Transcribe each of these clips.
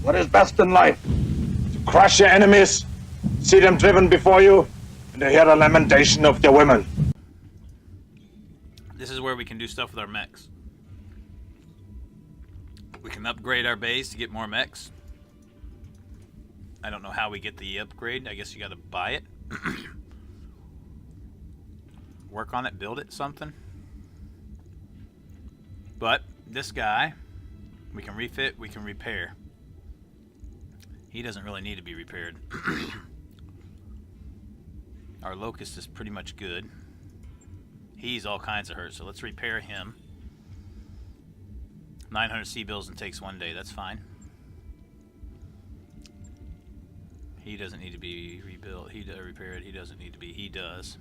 What is best in life? To crush your enemies, see them driven before you, and to hear the lamentation of their women. This is where we can do stuff with our mechs. We can upgrade our base to get more mechs. I don't know how we get the upgrade. I guess you gotta buy it. Work on it, build it, something. But this guy, we can refit, we can repair. He doesn't really need to be repaired. Our Locust is pretty much good. He's all kinds of hurt, so let's repair him. 900 C-bills and takes 1 day, that's fine. He doesn't need to be rebuilt. He does repaired. He doesn't need to be. He does.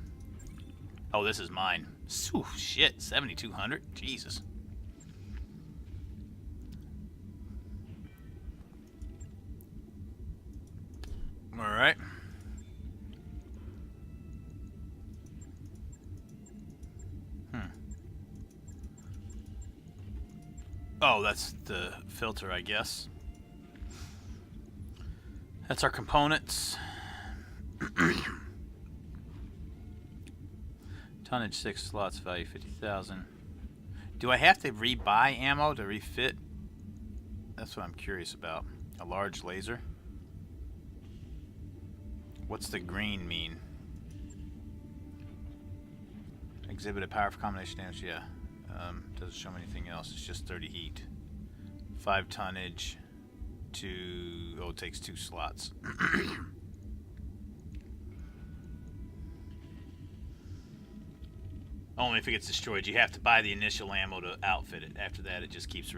Oh, this is mine. Ooh, shit, 7,200. Jesus. All right. Oh, that's the filter, I guess. That's our components. Tonnage 6 slots, value 50,000. Do I have to rebuy ammo to refit? That's what I'm curious about. A large laser. What's the green mean? Exhibit a powerful combination damage, yeah. Doesn't show me anything else, it's just 30 heat. 5 tonnage. Oh, it takes 2 slots. Only if it gets destroyed. You have to buy the initial ammo to outfit it. After that, it just keeps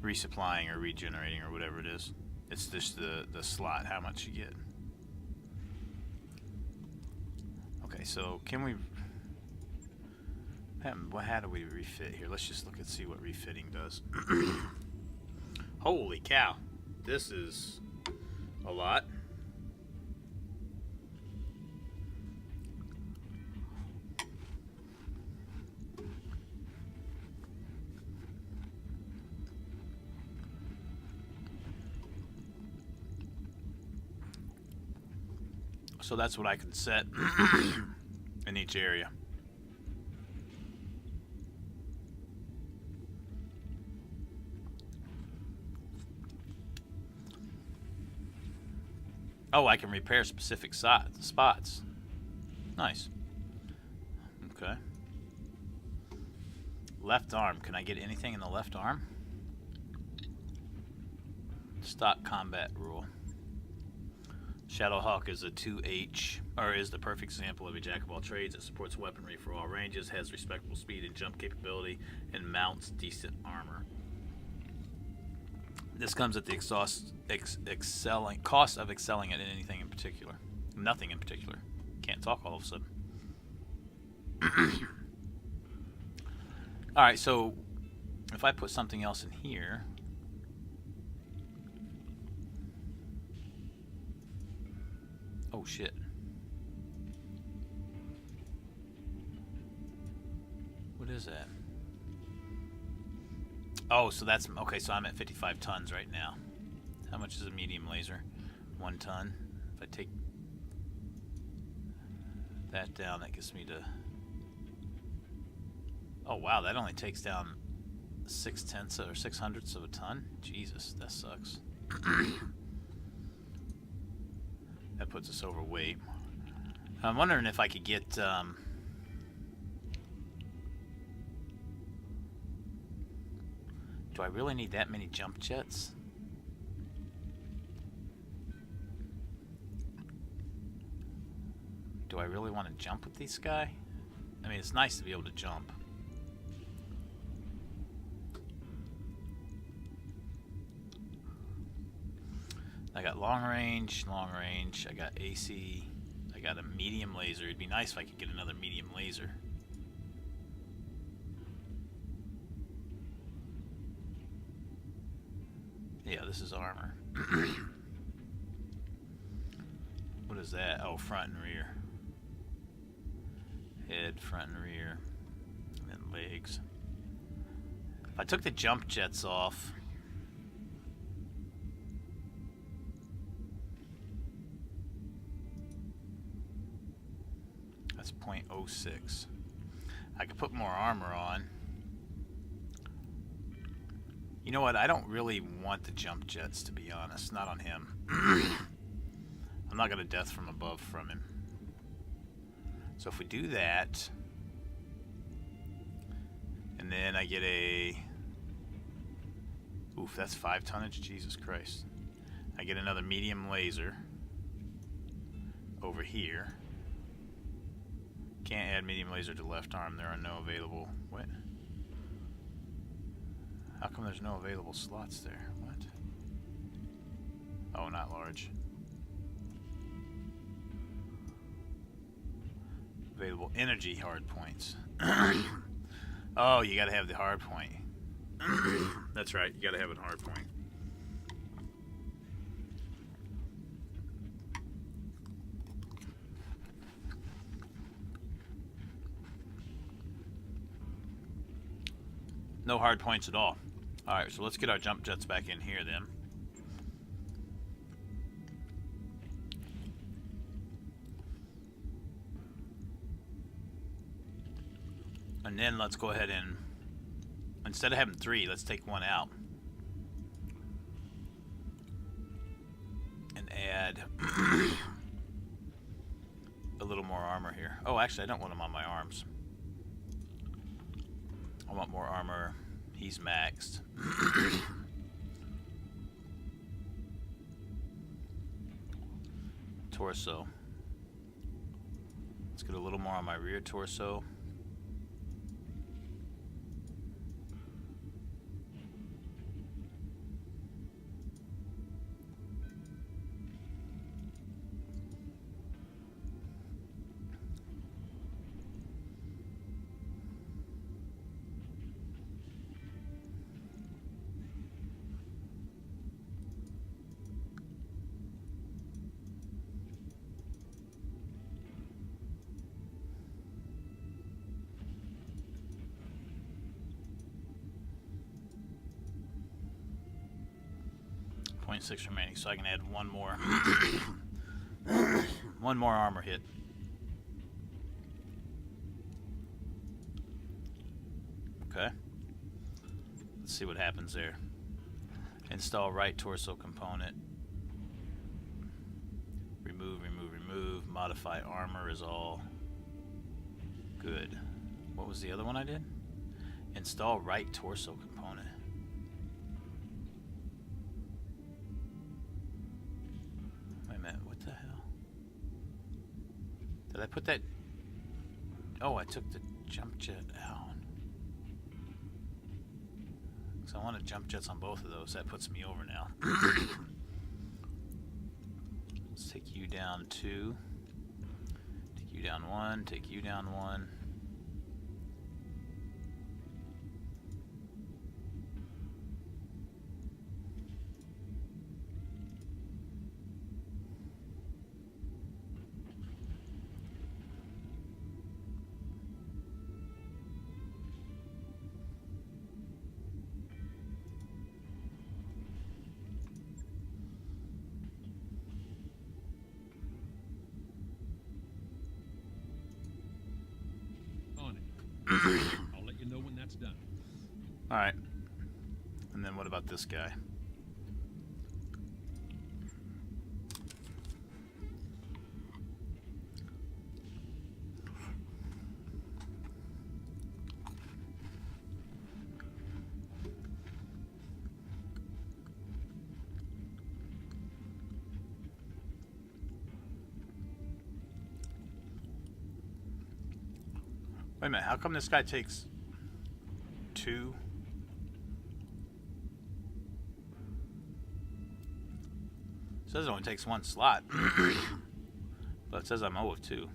resupplying or regenerating or whatever it is. It's just the slot, how much you get. Okay, so can we... How do we refit here? Let's just look and see what refitting does. Holy cow. This is a lot. So that's what I can set in each area. Oh, I can repair specific spots. Nice. Okay. Left arm. Can I get anything in the left arm? Stock combat rule. Shadowhawk is a 2H, or is the perfect example of a jack of all trades. It supports weaponry for all ranges, has respectable speed and jump capability, and mounts decent armor. This comes at the cost of excelling at anything in particular. Nothing in particular. Can't talk all of a sudden. Alright, so if I put something else in here... Oh shit. What is that? Oh, so that's... Okay, so I'm at 55 tons right now. How much is a medium laser? 1 ton. If I take that down, that gets me to... Oh, wow, that only takes down 6/10 or 6/100ths of a ton? Jesus, that sucks. That puts us overweight. I'm wondering if I could get... Do I really need that many jump jets? Do I really want to jump with this guy? I mean, it's nice to be able to jump. I got long range. I got AC. I got a medium laser. It'd be nice if I could get another medium laser. Yeah, this is armor. What is that? Oh, front and rear. Head, front and rear. And then rigs. If I took the jump jets off... That's 0.06. I could put more armor on. You know what? I don't really want the jump jets, to be honest. Not on him. I'm not going to death from above from him. So if we do that, and then I get a... Oof, that's 5 tonnage? Jesus Christ. I get another medium laser over here. Can't add medium laser to left arm. There are no available... What? How come there's no available slots there? What? Oh, not large. Available energy hard points. Oh, you gotta have the hard point. That's right, you gotta have a hard point. No hard points at all. Alright, so let's get our jump jets back in here then. And then let's go ahead and, instead of having 3, let's take 1 out. And add a little more armor here. Oh, actually, I don't want him on my arms. I want more armor. He's maxed. Torso. Let's get a little more on my rear torso. .6 remaining, so I can add 1 more. 1 more armor hit. Okay. Let's see what happens there. Install right torso component. Remove, remove, remove. Modify armor is all good. What was the other one I did? Install right torso component. Did I put that? Oh, I took the jump jet out. So I wanted jump jets on both of those. That puts me over now. Let's take you down 2. Take you down 1. Take you down 1. I'll let you know when that's done. Alright. And then what about this guy? Wait a minute, how come this guy takes 2? It says it only takes 1 slot. But it says I'm 0 of 2.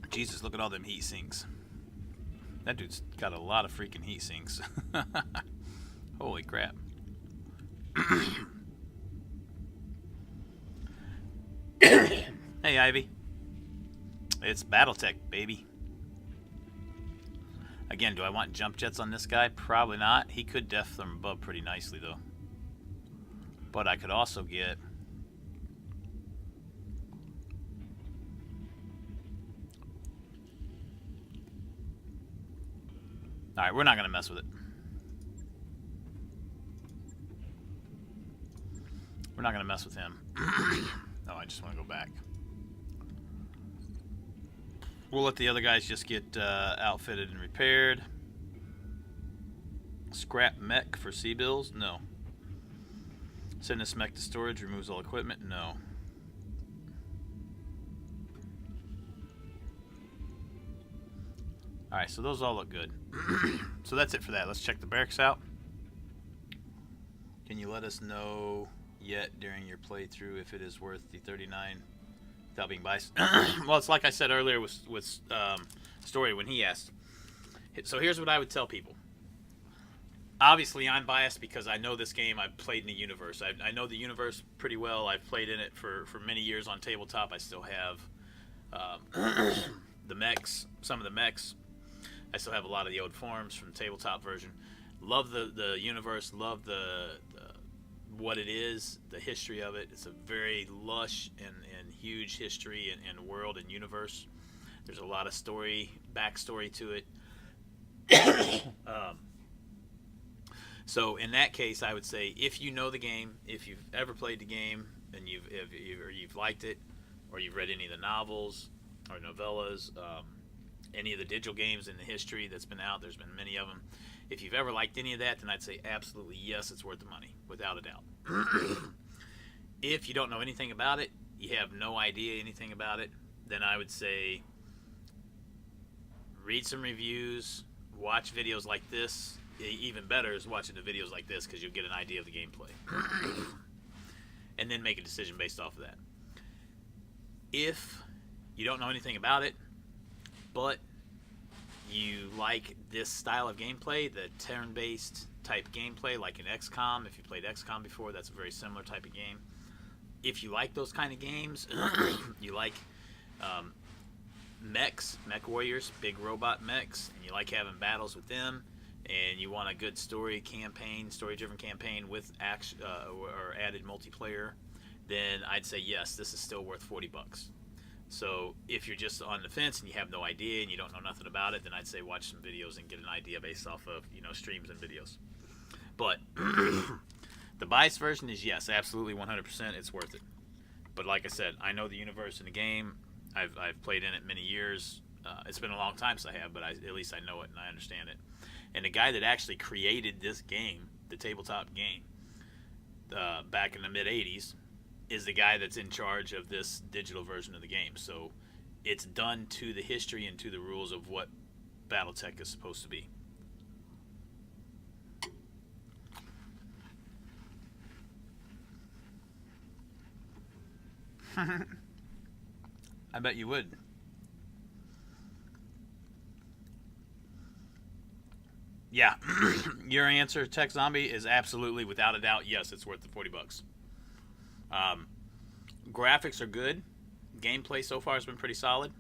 Jesus, look at all them heat sinks. That dude's got a lot of freaking heat sinks. Holy crap. Hey, Ivy. It's BattleTech, baby. Again, do I want jump jets on this guy? Probably not. He could def them above pretty nicely, though. But I could also get... Alright, we're not going to mess with it. We're not going to mess with him. No, I just want to go back. We'll let the other guys just get outfitted and repaired. Scrap mech for C-bills? No. Send this mech to storage, removes all equipment? No. Alright, so those all look good. So that's it for that. Let's check the barracks out. Can you let us know yet during your playthrough if it is worth the 39 without being biased? Well, it's like I said earlier with Story when he asked. So here's what I would tell people. Obviously, I'm biased because I know this game. I've played in the universe. I know the universe pretty well. I've played in it for many years on tabletop. I still have the mechs, some of the mechs. I still have a lot of the old forms from the tabletop version. Love the universe. Love the what it is, the history of it. It's a very lush and huge history and world and universe. There's a lot of backstory to it. So in that case, I would say if you know the game, if you've ever played the game and you've liked it, or you've read any of the novels or novellas, any of the digital games in the history that's been out, there's been many of them. If you've ever liked any of that, then I'd say absolutely yes, it's worth the money, without a doubt. If you don't know anything about it, you have no idea anything about it, then I would say read some reviews, watch videos like this. Even better is watching the videos like this because you'll get an idea of the gameplay. And then make a decision based off of that. If you don't know anything about it, but you like this style of gameplay, the turn-based type gameplay, like in XCOM, if you played XCOM before, that's a very similar type of game. If you like those kind of games, you like mech warriors, big robot mechs, and you like having battles with them, and you want a good story-driven campaign with action or added multiplayer, then I'd say yes, this is still worth $40. So if you're just on the fence and you have no idea and you don't know nothing about it, then I'd say watch some videos and get an idea based off of streams and videos. But the biased version is yes, absolutely 100%, it's worth it. But like I said, I know the universe in the game. I've played in it many years. It's been a long time since I have, but at least I know it and I understand it. And the guy that actually created this game, the tabletop game, back in the mid-'80s, is the guy that's in charge of this digital version of the game. So it's done to the history and to the rules of what BattleTech is supposed to be. I bet you would. Yeah, your answer, Tech Zombie, is absolutely, without a doubt, yes, it's worth the $40. Graphics are good. Gameplay so far has been pretty solid.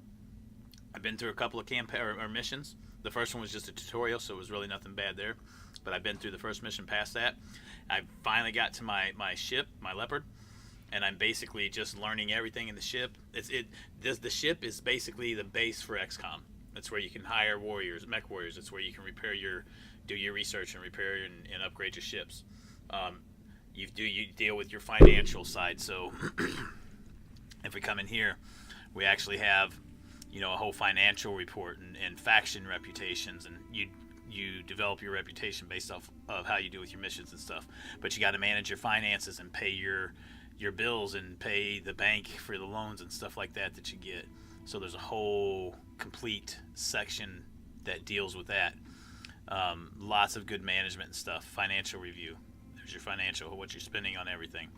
I've been through a couple of missions. The first one was just a tutorial, so it was really nothing bad there. But I've been through the first mission past that. I finally got to my ship, my Leopard, and I'm basically just learning everything in the ship. The ship is basically the base for XCOM. That's where you can hire warriors, mech warriors. It's where you can do your research and repair and upgrade your ships. You deal with your financial side. So if we come in here, we actually have a whole financial report and faction reputations, and you develop your reputation based off of how you do with your missions and stuff. But you got to manage your finances and pay your bills and pay the bank for the loans and stuff like that you get. So there's a whole complete section that deals with that. Lots of good management and stuff. Financial review. There's your financial, what you're spending on everything.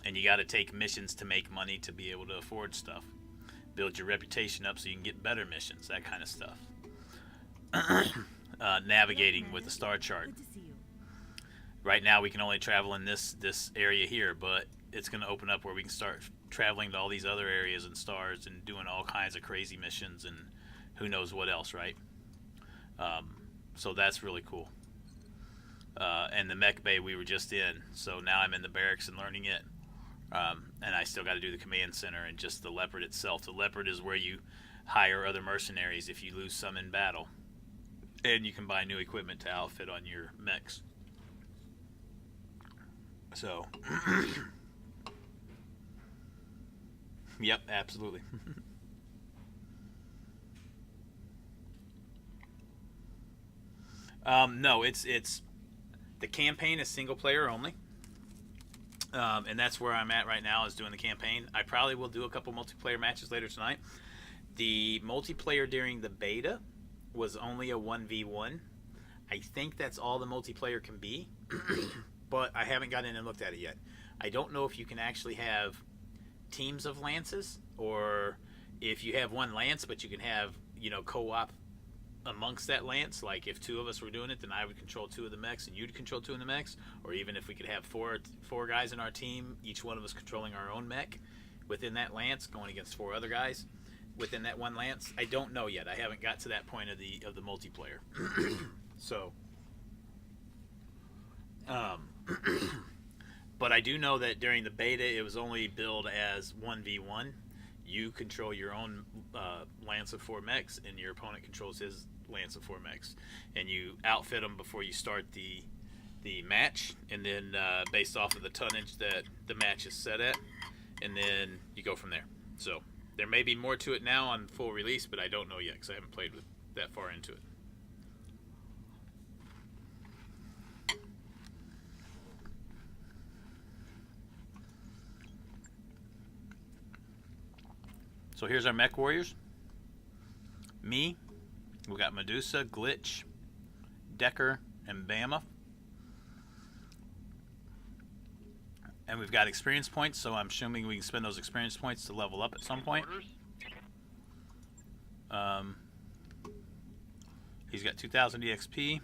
And you got to take missions to make money to be able to afford stuff. Build your reputation up so you can get better missions, that kind of stuff. Navigating with the star chart. Right now we can only travel in this area here, but it's going to open up where we can start traveling to all these other areas and stars and doing all kinds of crazy missions and who knows what else, right? So that's really cool. And the mech bay we were just in, so now I'm in the barracks and learning it. And I still got to do the command center and just the Leopard itself. The Leopard is where you hire other mercenaries if you lose some in battle. And you can buy new equipment to outfit on your mechs. So, yep, absolutely. No, it's the campaign is single player only, and that's where I'm at right now, is doing the campaign. I probably will do a couple multiplayer matches later tonight. The multiplayer during the beta was only a 1v1. I think that's all the multiplayer can be. But I haven't got in and looked at it yet. I don't know if you can actually have teams of lances, or if you have one lance, but you can have, co-op amongst that lance. Like if two of us were doing it, then I would control two of the mechs and you'd control two of the mechs. Or even if we could have four guys in our team, each one of us controlling our own mech within that lance, going against four other guys within that one lance. I don't know yet. I haven't got to that point of the multiplayer. So. But I do know that during the beta it was only billed as 1v1. You control your own lance of 4 mechs, and your opponent controls his lance of 4 mechs, and you outfit them before you start the match, and then based off of the tonnage that the match is set at, and then you go from there. So there may be more to it now on full release, but I don't know yet because I haven't played with that far into it. So here's our mech warriors. Me, we got Medusa, Glitch, Decker, and Bama. And we've got experience points, so I'm assuming we can spend those experience points to level up at some point. He's got 2,000 EXP.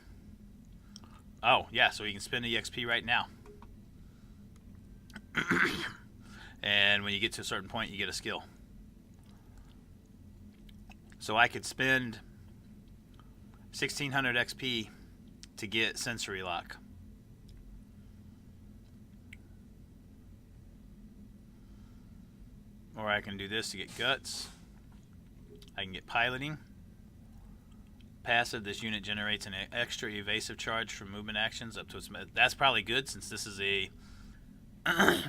Oh, yeah, so he can spend EXP right now. And when you get to a certain point, you get a skill. So I could spend 1,600 XP to get Sensory Lock. Or I can do this to get Guts. I can get Piloting. Passive, this unit generates an extra evasive charge from movement actions up to its... That's probably good since this is a...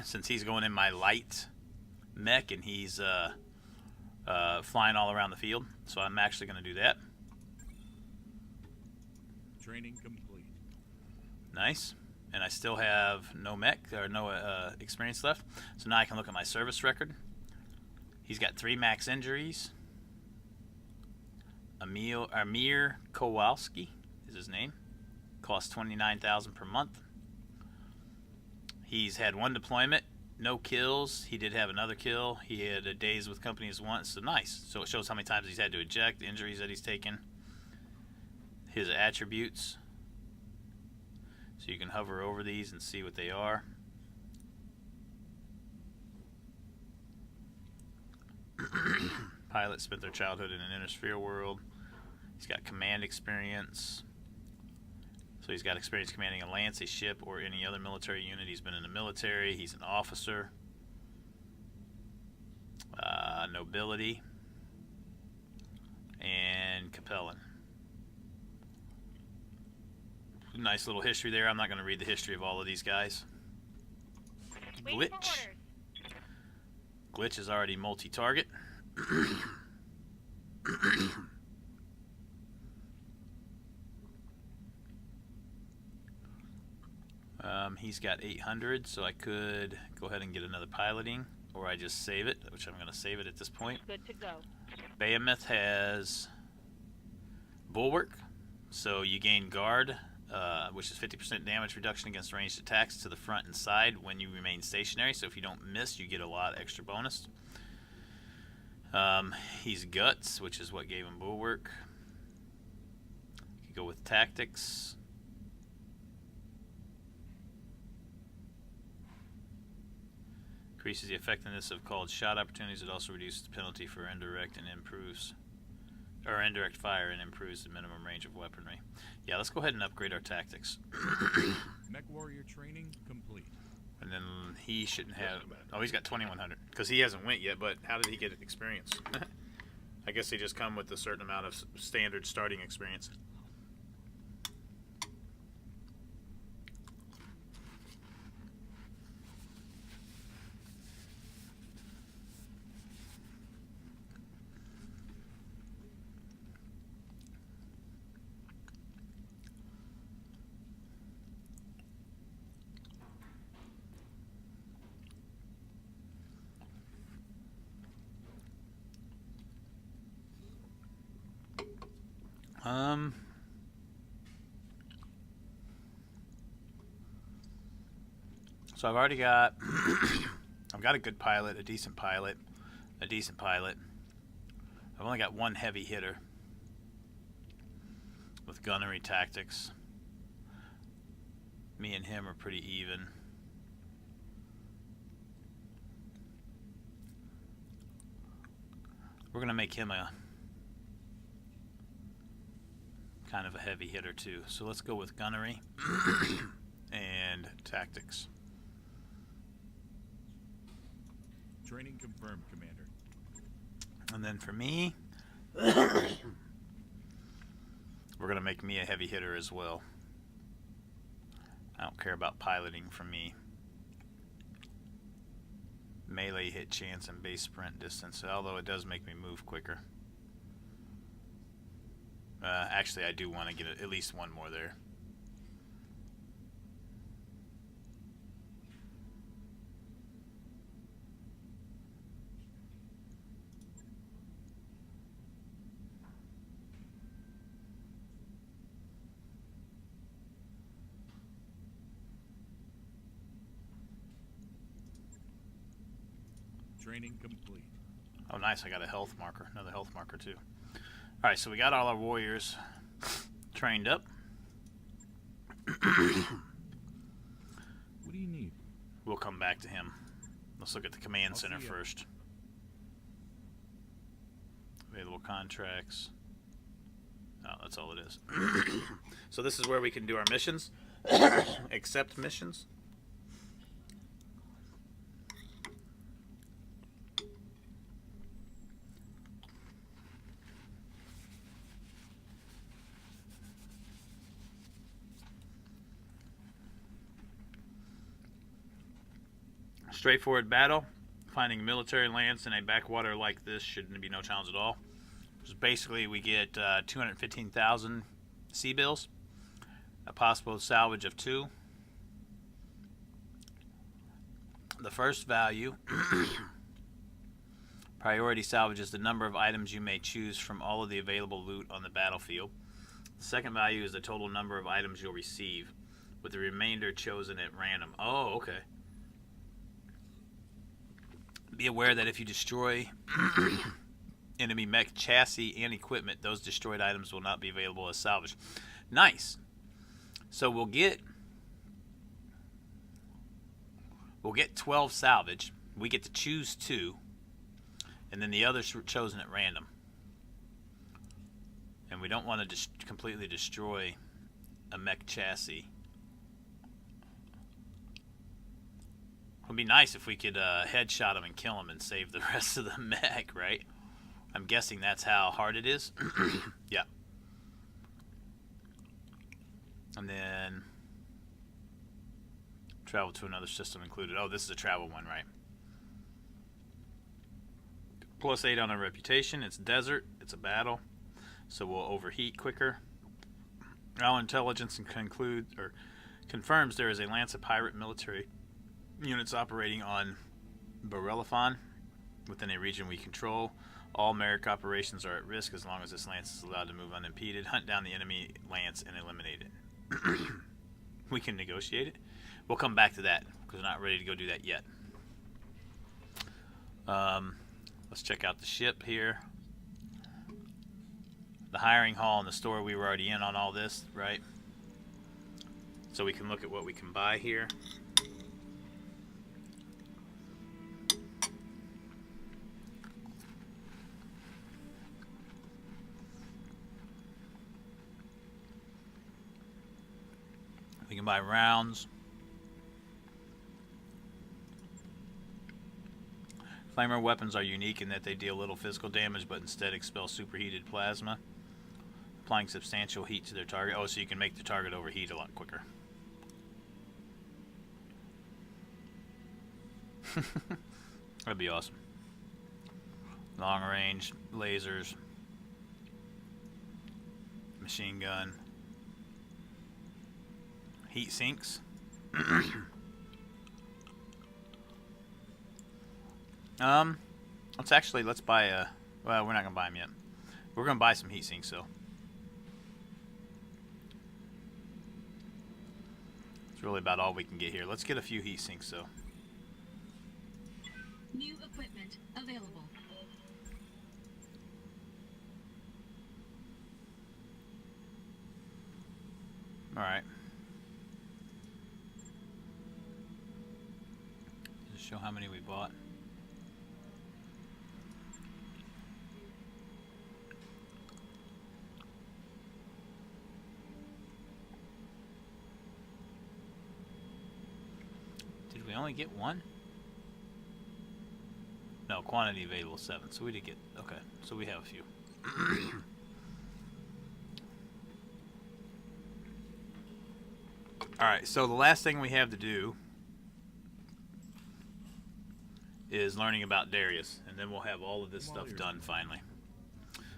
since he's going in my light mech and he's... flying all around the field, so I'm actually going to do that. Training complete. Nice. And I still have no mech or no experience left, so now I can look at my service record. He's got 3 max injuries. Amir Kowalski is his name. Costs $29,000 per month. He's had 1 deployment. No kills. He did have another kill. He had a days with companies once, so nice. So it shows how many times he's had to eject, the injuries that he's taken, his attributes. So you can hover over these and see what they are. Pilots spent their childhood in an inner sphere world. He's got command experience. So he's got experience commanding a lance, a ship, or any other military unit. He's been in the military. He's an officer. Nobility. And Capellan. Nice little history there. I'm not going to read the history of all of these guys. Glitch. Glitch is already multi-target. He's got 800, so I could go ahead and get another piloting, or I just save it, which I'm going to save it at this point. Good to go. Behemoth has Bulwark, so you gain guard, which is 50% damage reduction against ranged attacks to the front and side when you remain stationary. So if you don't miss, you get a lot extra bonus. He's Guts, which is what gave him Bulwark. You could go with Tactics. Increases the effectiveness of called shot opportunities. It also reduces the penalty for indirect fire and improves the minimum range of weaponry. Yeah, let's go ahead and upgrade our tactics. Mech warrior training complete. And then he shouldn't have... Oh, he's got 2100. Because he hasn't went yet, but how did he get experience? I guess they just come with a certain amount of standard starting experience. So I've already got, I've got a good pilot, a decent pilot, a decent pilot. I've only got one heavy hitter with gunnery tactics. Me and him are pretty even. We're gonna make him a kind of a heavy hitter too. So let's go with gunnery and tactics. Training confirmed, Commander. And then for me, we're gonna make me a heavy hitter as well. I don't care about piloting for me. Melee hit chance and base sprint distance, although it does make me move quicker. Actually, I do want to get at least one more there. Training complete. Oh, nice. I got a health marker. Another health marker, too. Alright, so we got all our warriors trained up. What do you need? We'll come back to him. Let's look at the command center first. Available contracts. Oh, that's all it is. So this is where we can do our missions. Accept missions. Straightforward battle. Finding a military lance in a backwater like this shouldn't be no challenge at all. Just basically, we get 215,000 sea bills, a possible salvage of 2. The first value, priority salvage, is the number of items you may choose from all of the available loot on the battlefield. The second value is the total number of items you'll receive, with the remainder chosen at random. Oh, okay. Be aware that if you destroy enemy mech chassis and equipment, those destroyed items will not be available as salvage. Nice. So we'll get 12 salvage. We get to choose 2, and then the others were chosen at random. And we don't want to completely destroy a mech chassis. It would be nice if we could headshot him and kill him and save the rest of the mech, right? I'm guessing that's how hard it is. Yeah. And then travel to another system included. Oh, this is a travel one, right? +8 on our reputation. It's desert. It's a battle. So we'll overheat quicker. Our intelligence confirms there is a Lancet pirate military units operating on Barelafon within a region we control. All Merrick operations are at risk as long as this lance is allowed to move unimpeded. Hunt down the enemy lance and eliminate it. We can negotiate it. We'll come back to that because we're not ready to go do that yet. Let's check out the ship here. The hiring hall and the store, we were already in on all this, right? So we can look at what we can buy here. by rounds. Flamer weapons are unique in that they deal little physical damage, but instead expel superheated plasma, applying substantial heat to their target. Oh, so you can make the target overheat a lot quicker. That'd be awesome. Long range, lasers, machine gun, heat sinks. Let's buy a, well, we're not gonna buy them yet. We're gonna buy some heat sinks though. It's really about all we can get here. Let's get a few heat sinks though. New equipment available. Alright. Just show how many we bought. Did we only get one? No, quantity available 7. So we did get, okay, so we have a few. Alright, so the last thing we have to do is learning about Darius, and then we'll have all of this stuff done finally.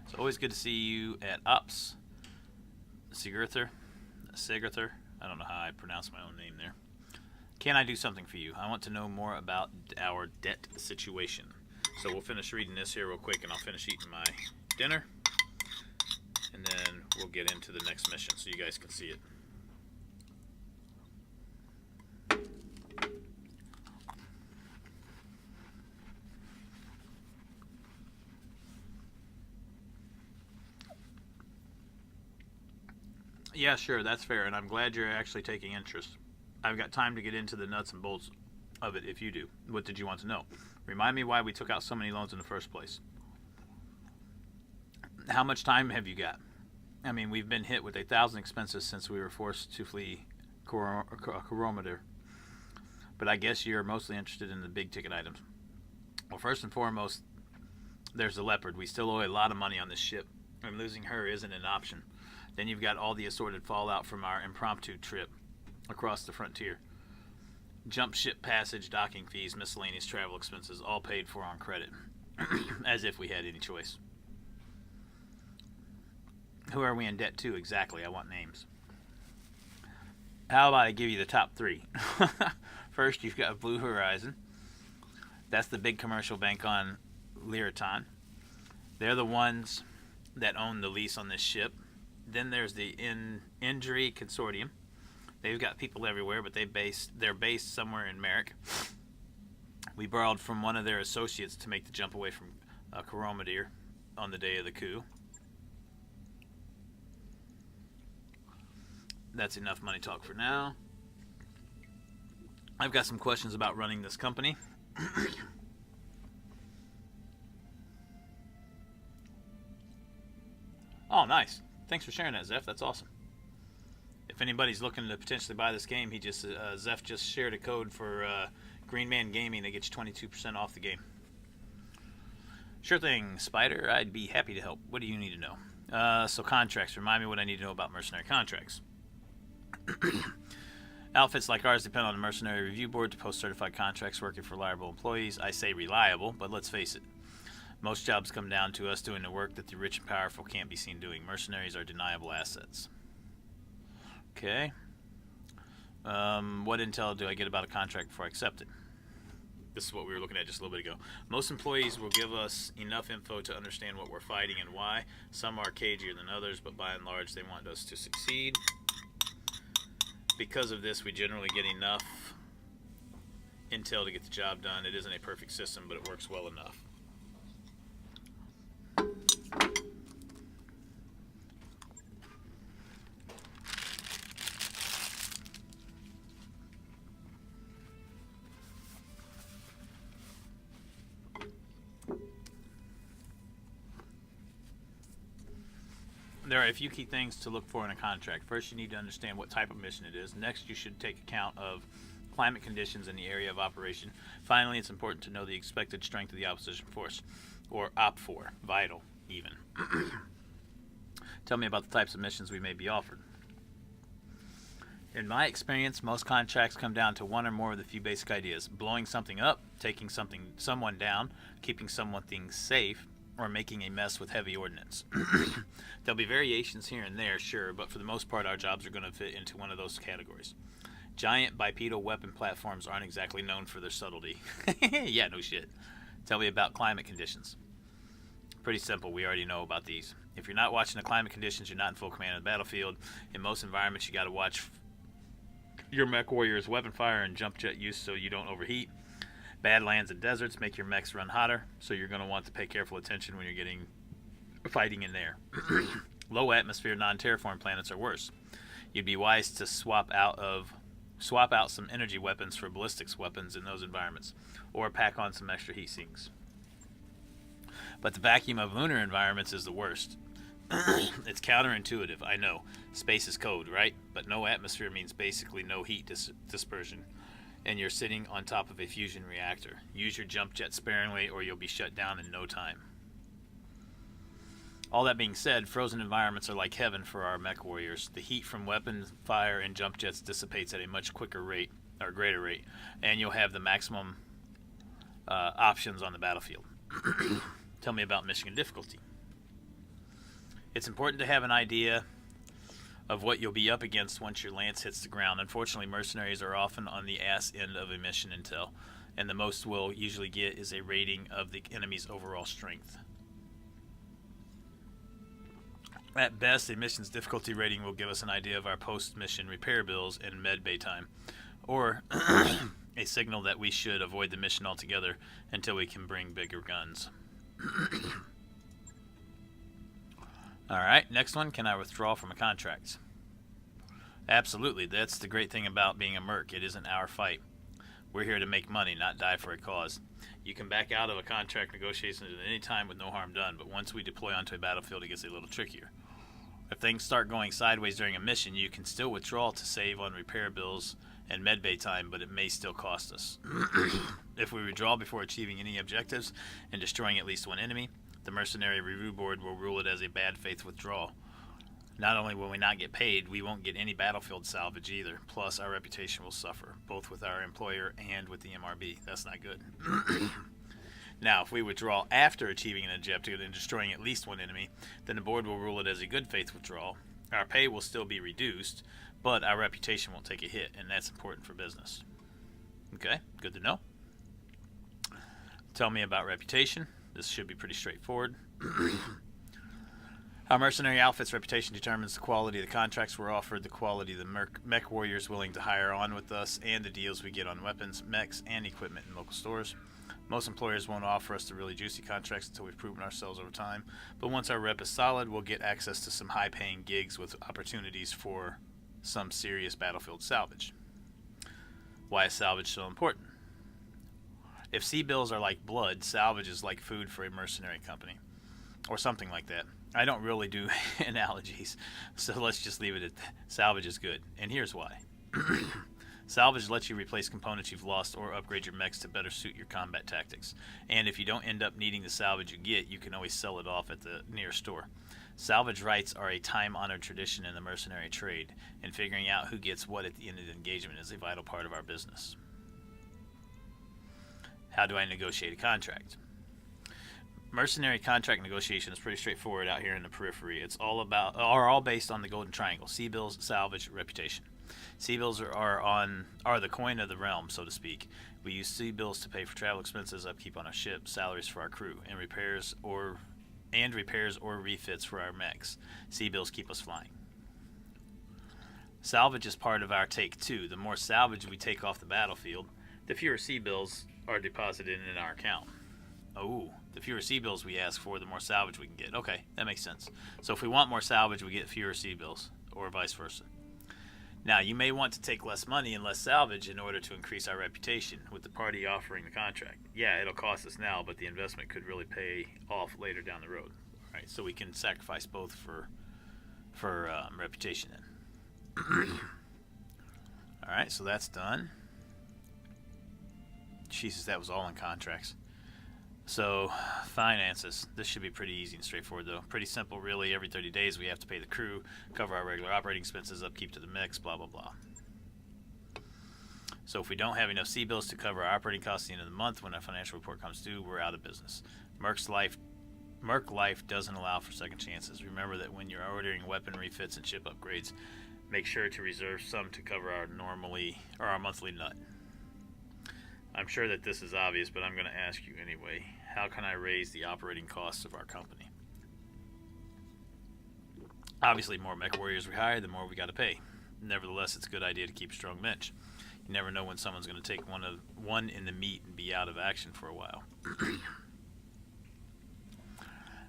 It's always good to see you at Ops. Sigurther. I don't know how I pronounce my own name there. Can I do something for you? I want to know more about our debt situation. So we'll finish reading this here real quick, and I'll finish eating my dinner, and then we'll get into the next mission so you guys can see it. Yeah, sure, that's fair, and I'm glad you're actually taking interest. I've got time to get into the nuts and bolts of it if you do. What did you want to know? Remind me why we took out so many loans in the first place. How much time have you got? I mean, we've been hit with 1,000 expenses since we were forced to flee Corometer. But I guess you're mostly interested in the big ticket items. Well, first and foremost, there's the Leopard. We still owe a lot of money on this ship, and losing her isn't an option. Then you've got all the assorted fallout from our impromptu trip across the frontier. Jump ship passage, docking fees, miscellaneous travel expenses, all paid for on credit. As if we had any choice. Who are we in debt to exactly? I want names. How about I give you the top 3? First, you've got Blue Horizon. That's the big commercial bank on Lyraton. They're the ones that own the lease on this ship. Then there's the Injury Consortium. They've got people everywhere, but they're based somewhere in Merrick. We borrowed from one of their associates to make the jump away from Corometer on the day of the coup. That's enough money talk for now. I've got some questions about running this company. Oh, nice. Thanks for sharing that, Zeph. That's awesome. If anybody's looking to potentially buy this game, Zeph just shared a code for Green Man Gaming that gets you 22% off the game. Sure thing, Spider. I'd be happy to help. What do you need to know? So contracts. Remind me what I need to know about mercenary contracts. Outfits like ours depend on a mercenary review board to post certified contracts working for reliable employees. I say reliable, but let's face it. Most jobs come down to us doing the work that the rich and powerful can't be seen doing. Mercenaries are deniable assets. Okay. What intel do I get about a contract before I accept it? This is what we were looking at just a little bit ago. Most employees will give us enough info to understand what we're fighting and why. Some are cagier than others, but by and large they want us to succeed. Because of this, we generally get enough intel to get the job done. It isn't a perfect system, but it works well enough. There are a few key things to look for in a contract. First, you need to understand what type of mission it is. Next, you should take account of climate conditions in the area of operation. Finally, it's important to know the expected strength of the opposition force, or OP4, vital even. Tell me about the types of missions we may be offered. In my experience, most contracts come down to one or more of the few basic ideas: blowing something up, taking someone down, keeping something safe, or making a mess with heavy ordnance. There'll be variations here and there, sure, but for the most part our jobs are going to fit into one of those categories. Giant bipedal weapon platforms aren't exactly known for their subtlety. Yeah, no shit. Tell me about climate conditions. Pretty simple, we already know about these. If you're not watching the climate conditions, you're not in full command of the battlefield. In most environments, you got to watch your mech warrior's weapon fire and jump jet use so you don't overheat. Badlands and deserts make your mechs run hotter, so you're going to want to pay careful attention when you're fighting in there. Low atmosphere non-terraform planets are worse. You'd be wise to swap out some energy weapons for ballistics weapons in those environments, or pack on some extra heat sinks. But the vacuum of lunar environments is the worst. It's counterintuitive, I know. Space is cold, right? But no atmosphere means basically no heat dispersion. And you're sitting on top of a fusion reactor. Use your jump jet sparingly or you'll be shut down in no time. All that being said, frozen environments are like heaven for our mech warriors. The heat from weapon fire and jump jets dissipates at a much quicker rate, or greater rate, and you'll have the maximum options on the battlefield. Tell me about mission difficulty. It's important to have an idea of what you'll be up against once your lance hits the ground. Unfortunately, mercenaries are often on the ass end of a mission intel, and the most we'll usually get is a rating of the enemy's overall strength. At best, a mission's difficulty rating will give us an idea of our post-mission repair bills and med bay time, or a signal that we should avoid the mission altogether until we can bring bigger guns. Alright, next one, can I withdraw from a contract? Absolutely, that's the great thing about being a merc. It isn't our fight. We're here to make money, not die for a cause. You can back out of a contract negotiation at any time with no harm done, but once we deploy onto a battlefield it gets a little trickier. If things start going sideways during a mission, you can still withdraw to save on repair bills and medbay time, but it may still cost us. If we withdraw before achieving any objectives and destroying at least one enemy, the Mercenary Review Board will rule it as a bad faith withdrawal. Not only will we not get paid, we won't get any battlefield salvage either. Plus, our reputation will suffer, both with our employer and with the MRB. That's not good. Now, if we withdraw after achieving an objective and destroying at least one enemy, then the board will rule it as a good faith withdrawal. Our pay will still be reduced, but our reputation won't take a hit, and that's important for business. Okay, good to know. Tell me about reputation. This should be pretty straightforward. Our mercenary outfit's reputation determines the quality of the contracts we're offered, the quality of the mech warriors willing to hire on with us, and the deals we get on weapons, mechs, and equipment in local stores. Most employers won't offer us the really juicy contracts until we've proven ourselves over time, but once our rep is solid, we'll get access to some high-paying gigs with opportunities for some serious battlefield salvage. Why is salvage so important? If sea bills are like blood, salvage is like food for a mercenary company, or something like that. I don't really do analogies, so let's just leave it at that. Salvage is good, and here's why. Salvage lets you replace components you've lost or upgrade your mechs to better suit your combat tactics. And if you don't end up needing the salvage you get, you can always sell it off at the nearest store. Salvage rights are a time-honored tradition in the mercenary trade, and figuring out who gets what at the end of the engagement is a vital part of our business. How do I negotiate a contract? Mercenary contract negotiation is pretty straightforward out here in the periphery. It's all based on the golden triangle: sea bills, salvage, reputation. Sea bills are the coin of the realm, so to speak. We use sea bills to pay for travel expenses, upkeep on our ship, salaries for our crew, and repairs or refits for our mechs. Sea bills keep us flying. Salvage is part of our take two. The more salvage we take off the battlefield, the fewer sea bills are deposited in our account. Oh, the fewer sea bills we ask for, the more salvage we can get. Okay, that makes sense. So if we want more salvage, we get fewer sea bills, or vice versa. Now, you may want to take less money and less salvage in order to increase our reputation with the party offering the contract. Yeah, it'll cost us now, but the investment could really pay off later down the road. All right, so we can sacrifice both for for reputation in. Alright, so that's done. Jesus, that was all in contracts. So, finances. This should be pretty easy and straightforward, though. Pretty simple, really. Every 30 days, we have to pay the crew, cover our regular operating expenses, upkeep to the mix, blah, blah, blah. So if we don't have enough C-bills to cover our operating costs at the end of the month, when our financial report comes due, we're out of business. Merc life doesn't allow for second chances. Remember that when you're ordering weapon refits and ship upgrades, make sure to reserve some to cover our monthly nut. I'm sure that this is obvious, but I'm going to ask you anyway. How can I raise the operating costs of our company? Obviously, the more mech warriors we hire, the more we got to pay. Nevertheless, it's a good idea to keep a strong bench. You never know when someone's going to take one in the meat and be out of action for a while.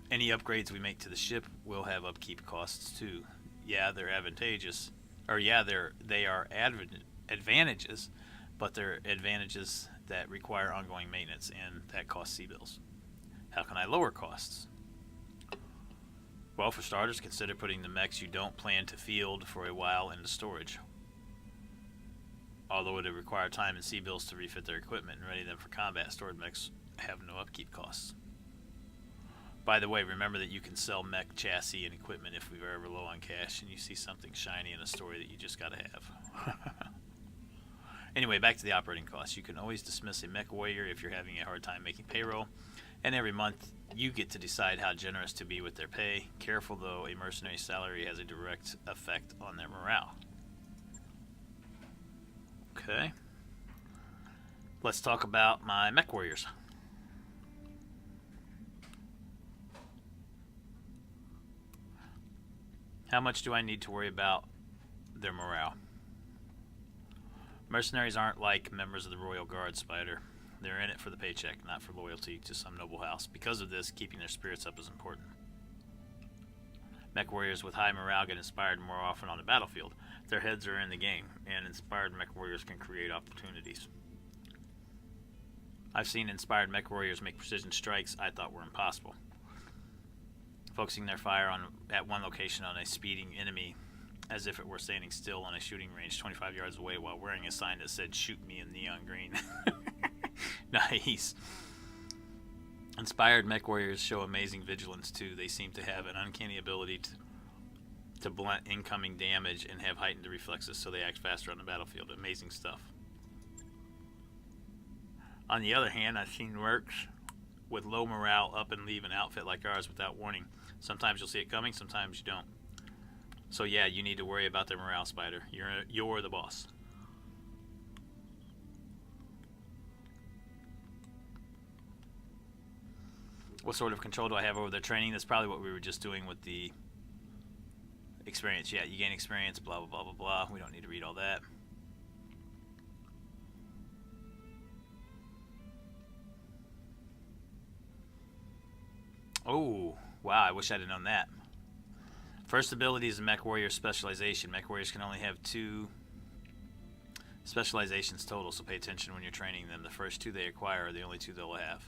Any upgrades we make to the ship will have upkeep costs too. Yeah, they're advantageous, or yeah, they are advantages, but they're advantages that require ongoing maintenance, and that costs C-bills. How can I lower costs? Well, for starters, consider putting the mechs you don't plan to field for a while into storage. Although it would require time and C-bills to refit their equipment and ready them for combat, stored mechs have no upkeep costs. By the way, remember that you can sell mech chassis and equipment if we're ever low on cash and you see something shiny in a story that you just gotta have. Anyway, back to the operating costs. You can always dismiss a mech warrior if you're having a hard time making payroll, and every month you get to decide how generous to be with their pay. Careful though, a mercenary salary has a direct effect on their morale. Okay. Let's talk about my mech warriors. How much do I need to worry about their morale? Mercenaries aren't like members of the Royal Guard, Spider. They're in it for the paycheck, not for loyalty to some noble house. Because of this, keeping their spirits up is important. Mech warriors with high morale get inspired more often on the battlefield. Their heads are in the game, and inspired mech warriors can create opportunities. I've seen inspired mech warriors make precision strikes I thought were impossible. Focusing their fire at one location on a speeding enemy as if it were standing still on a shooting range 25 yards away while wearing a sign that said, "Shoot me" in neon green. Nice. Inspired mech warriors show amazing vigilance too. They seem to have an uncanny ability to blunt incoming damage and have heightened reflexes, so they act faster on the battlefield. Amazing stuff. On the other hand, I've seen mercs with low morale up and leave an outfit like ours without warning. Sometimes you'll see it coming, sometimes you don't. So yeah, you need to worry about their morale, Spider. You're the boss. What sort of control do I have over their training? That's probably what we were just doing with the experience. Yeah, you gain experience, blah, blah, blah, blah, blah. We don't need to read all that. Oh, wow, I wish I'd have known that. First ability is a mech warrior specialization. Mech warriors can only have 2 specializations total, so pay attention when you're training them. The first 2 they acquire are the only 2 they'll have.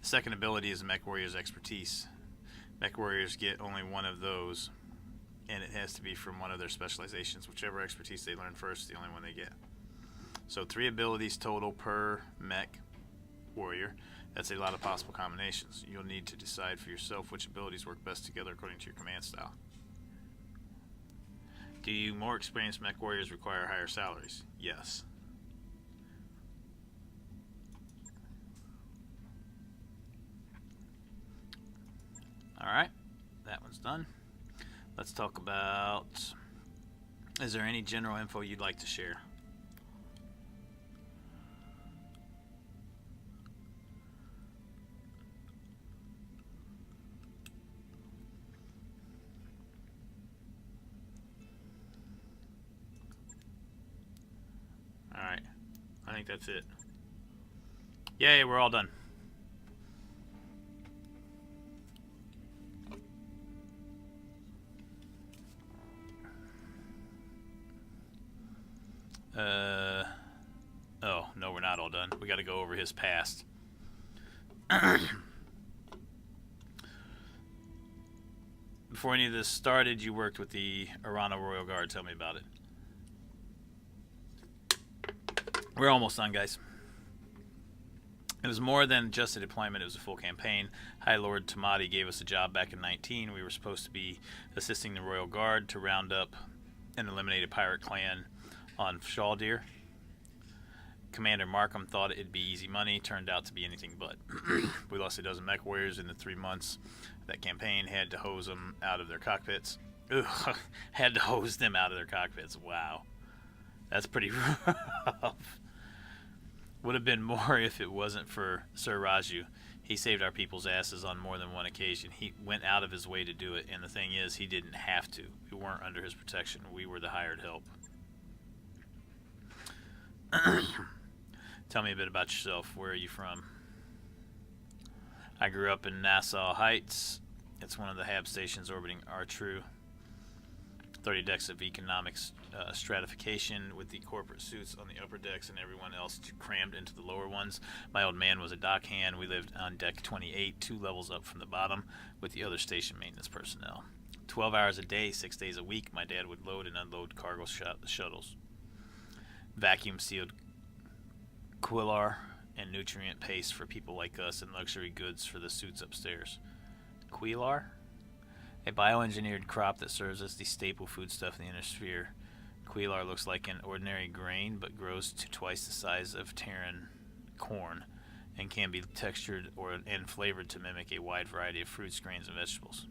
The second ability is a mech warrior's expertise. Mech warriors get only 1 of those, and it has to be from one of their specializations. Whichever expertise they learn first is the only one they get. So 3 abilities total per mech warrior. That's a lot of possible combinations. You'll need to decide for yourself which abilities work best together according to your command style. Do you more experienced mech warriors require higher salaries? Yes. Alright, that one's done. Let's talk about, is there any general info you'd like to share? Alright, I think that's it. Yay, we're all done. Oh, no, we're not all done. We got to go over his past. Before any of this started, you worked with the Arana Royal Guard. Tell me about it. We're almost done, guys. It was more than just a deployment, it was a full campaign. High Lord Tamati gave us a job back in 19. We were supposed to be assisting the Royal Guard to round up and eliminate a pirate clan on Shaldir. Commander Markham thought it'd be easy money, turned out to be anything but. We lost a dozen mech warriors in the 3 months of that campaign, had to hose them out of their cockpits. Ugh, had to hose them out of their cockpits. Wow. That's pretty rough. Would have been more if it wasn't for Sir Raju. He saved our people's asses on more than one occasion. He went out of his way to do it, and the thing is, he didn't have to. We weren't under his protection. We were the hired help. Tell me a bit about yourself. Where are you from? I grew up in Nassau Heights. It's one of the HAB stations orbiting Artru. 30 decks of economics stratification with the corporate suits on the upper decks and everyone else crammed into the lower ones. My old man was a dockhand. We lived on deck 28, 2 levels up from the bottom, with the other station maintenance personnel. 12 hours a day, 6 days a week, my dad would load and unload cargo shuttles. Vacuum sealed Quillar and nutrient paste for people like us, and luxury goods for the suits upstairs. Quillar? A bioengineered crop that serves as the staple foodstuff in the inner sphere. Quillar looks like an ordinary grain, but grows to twice the size of Terran corn, and can be textured and flavored to mimic a wide variety of fruits, grains, and vegetables.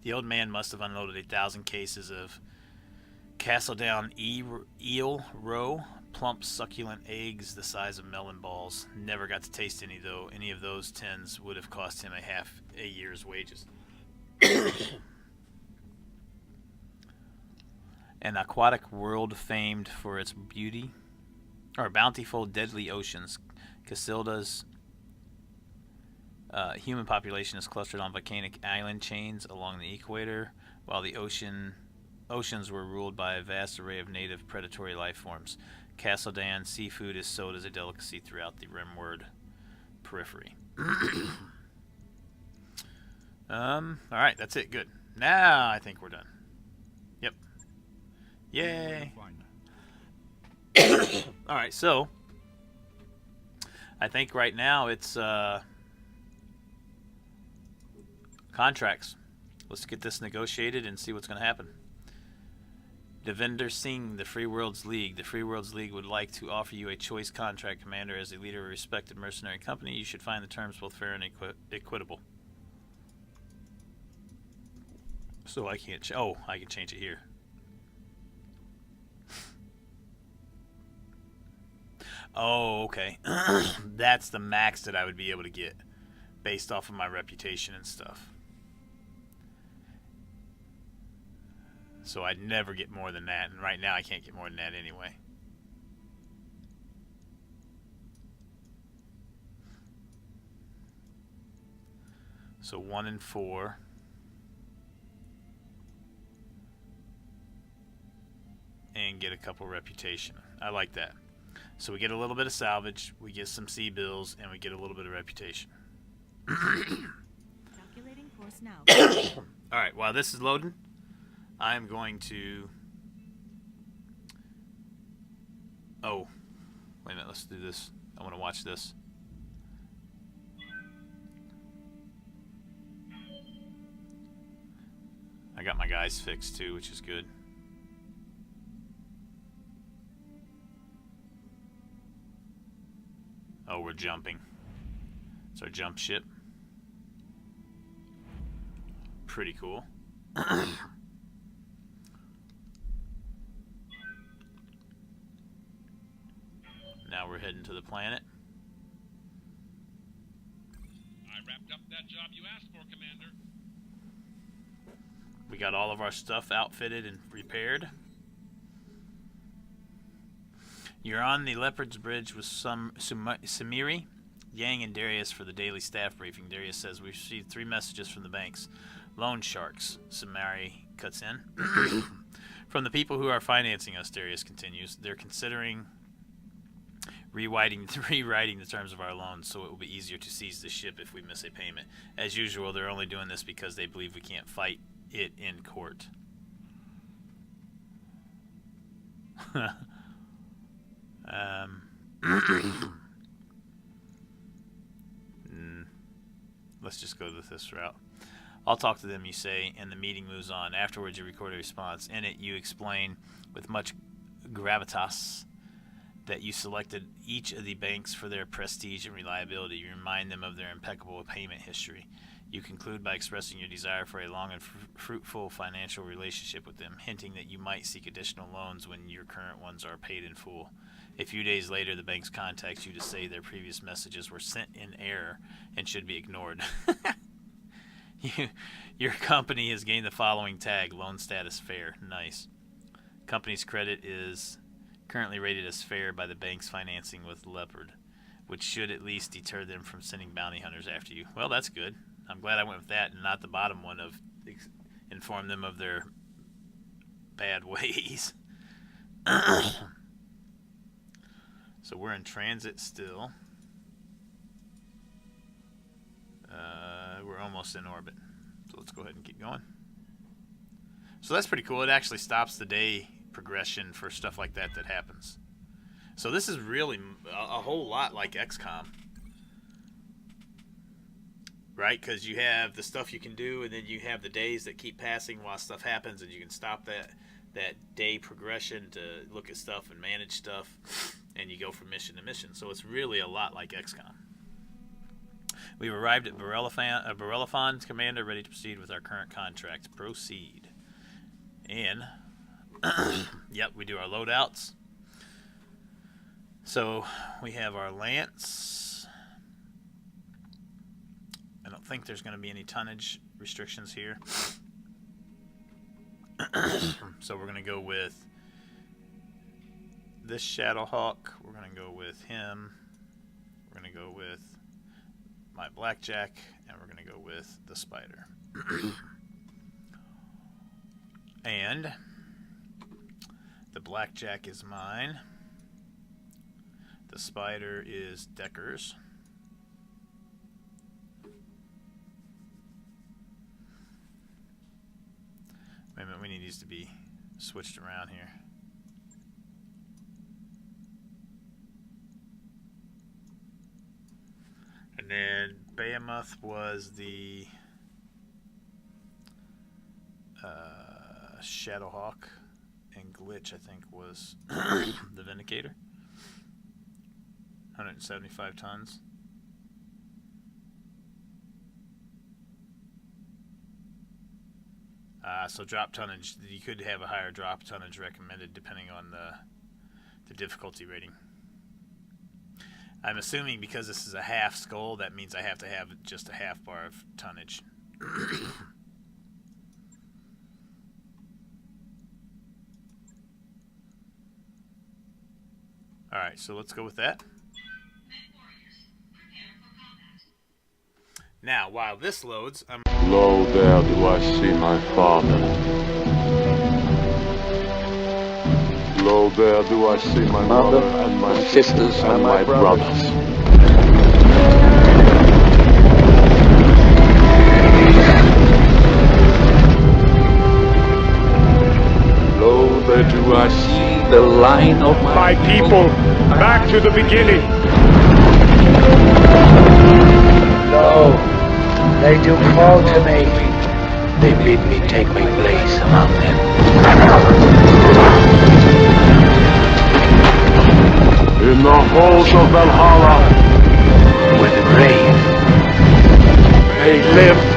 The old man must have unloaded 1,000 cases of Castledown eel roe, plump, succulent eggs the size of melon balls. Never got to taste any, though. Any of those tins would have cost him half a year's wages. An aquatic world famed for its beauty, or bountiful, deadly oceans. Casilda's human population is clustered on volcanic island chains along the equator, while the oceans were ruled by a vast array of native predatory life forms. Castledan seafood is sold as a delicacy throughout the rimward periphery. Alright, that's it. Good. Now I think we're done. Yep. Yay. Alright, so I think right now it's contracts. Let's get this negotiated and see what's going to happen. Devinder Singh, the Free Worlds League. The Free Worlds League would like to offer you a choice contract, Commander. As a leader of a respected mercenary company, you should find the terms both fair and equitable. So I can't... I can change it here. Oh, okay. That's the max that I would be able to get based off of my reputation and stuff. So I'd never get more than that, and right now I can't get more than that anyway. So 1 and 4. And get a couple reputation. I like that. So we get a little bit of salvage, we get some sea bills, and we get a little bit of reputation. Calculating course now. Alright, while this is loading, I'm going to... Oh. Wait a minute, let's do this. I want to watch this. I got my guys fixed too, which is good. Oh, we're jumping. It's our jump ship. Pretty cool. Now we're heading to the planet. I wrapped up that job you asked for, Commander. We got all of our stuff outfitted and repaired. You're on the Leopard's Bridge with Samiri, Yang, and Darius for the daily staff briefing. Darius says we received 3 messages from the banks. Loan sharks, Samiri cuts in. From the people who are financing us, Darius continues. They're considering rewriting the terms of our loan so it will be easier to seize the ship if we miss a payment. As usual, they're only doing this because they believe we can't fight it in court. Let's just go with this route. I'll talk to them, you say, and the meeting moves on. Afterwards, you record a response. In it, you explain with much gravitas that you selected each of the banks for their prestige and reliability. You remind them of their impeccable payment history. You conclude by expressing your desire for a long and fruitful financial relationship with them, hinting that you might seek additional loans when your current ones are paid in full. A few days later, the banks contact you to say their previous messages were sent in error and should be ignored. Your company has gained the following tag: loan status fair. Nice. Company's credit is currently rated as fair by the bank's financing with Leopard, which should at least deter them from sending bounty hunters after you. Well, that's good. I'm glad I went with that and not the bottom one of inform them of their bad ways. So we're in transit still. We're almost in orbit. So let's go ahead and keep going. So that's pretty cool. It actually stops the day progression for stuff like that happens. So this is really a whole lot like XCOM. Right? Because you have the stuff you can do, and then you have the days that keep passing while stuff happens, and you can stop that day progression to look at stuff and manage stuff, and you go from mission to mission. So it's really a lot like XCOM. We've arrived at Barelafon, Commander, ready to proceed with our current contract. Proceed. And, yep, we do our loadouts. So we have our Lance. I don't think there's going to be any tonnage restrictions here. So we're going to go with this Shadowhawk. We're going to go with him. We're going to go with my Blackjack. And we're going to go with the Spider. And the Blackjack is mine. The Spider is Decker's. Wait a minute, we need these to be switched around here. And then Behemoth was the Shadowhawk, and Glitch, I think, was the Vindicator. 175 tons. So drop tonnage, you could have a higher drop tonnage recommended depending on the difficulty rating. I'm assuming because this is a half skull, that means I have to have just a half bar of tonnage. Alright, so let's go with that. Now, while this loads, Lo there do I see my father. Lo there do I see my mother and my sisters and my brothers. Lo there do I see the line of my people, back to the beginning. Lo, they do call to me. They bid me take my place among them. In the halls of Valhalla, Where the brave they live